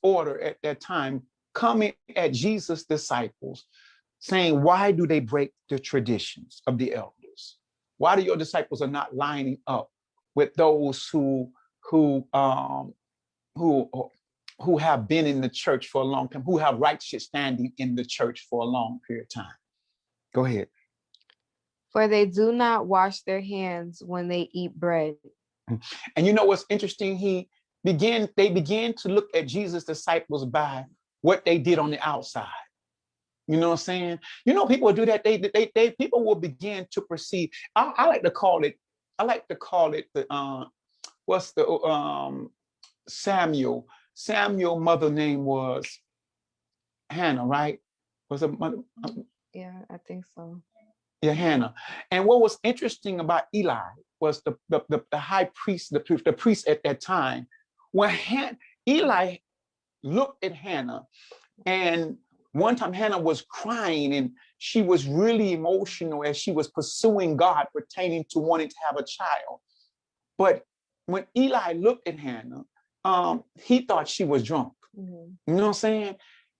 order at that time coming at Jesus' disciples, saying, why do they break the traditions of the elders? Why do your disciples are not lining up with those who who who have been in the church for a long time, who have righteous standing in the church for a long period of time? Go ahead. For they do not wash their hands when they eat bread. And you know what's interesting? They began to look at Jesus' disciples by what they did on the outside. You know what I'm saying? You know, people do that. They people will begin to perceive. I like to call it. I like to call it the what's the Samuel. Samuel mother name was Hannah, right? Was it mother? Yeah, I think so. Yeah, Hannah. And what was interesting about Eli was the high priest, the priest at that time, when Eli looked at Hannah, and one time Hannah was crying and she was really emotional as she was pursuing God pertaining to wanting to have a child. But when Eli looked at Hannah, he thought she was drunk. Mhm. You know what I'm saying?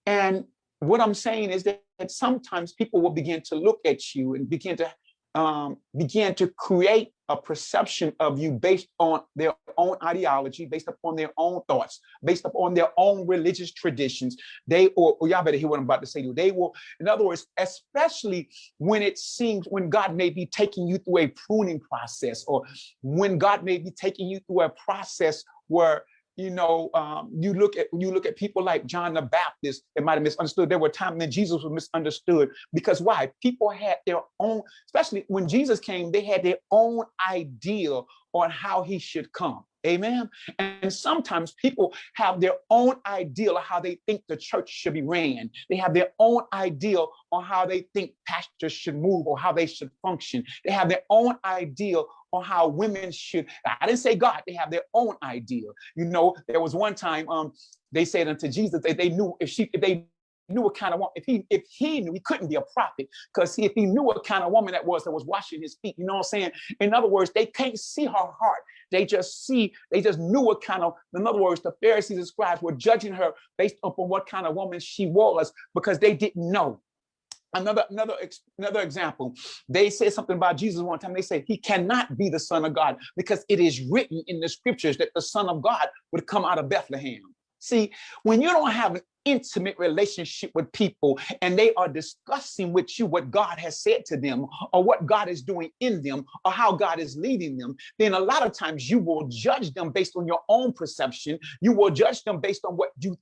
And what I'm saying is that sometimes people will begin to look at you and begin to create a perception of you based on their own ideology, based upon their own thoughts, based upon their own religious traditions. Or y'all better hear what I'm about to say to you. They will, in other words, especially when it seems when God may be taking you through a pruning process, or when God may be taking you through a process where you look at people like John the Baptist. It might have misunderstood. There were times when Jesus was misunderstood because why? People had their own, especially when Jesus came, they had their own idea on how he should come. Amen. And sometimes people have their own ideal of how they think the church should be ran. They have their own ideal on how they think pastors should move or how they should function. They have their own ideal on how women should. I didn't say God. They have their own idea. You know, there was one time they said unto Jesus that they knew if they knew what kind of woman, if he knew, he couldn't be a prophet, because if he knew what kind of woman that was washing his feet. You know what I'm saying? In other words, they can't see her heart. They just knew what kind of, in other words, the Pharisees and scribes were judging her based upon what kind of woman she was, because they didn't know. Another example, they said something about Jesus one time. They said he cannot be the Son of God because it is written in the scriptures that the Son of God would come out of Bethlehem. See, when you don't have an intimate relationship with people and they are discussing with you what God has said to them or what God is doing in them or how God is leading them, then a lot of times you will judge them based on your own perception. You will judge them based on what you think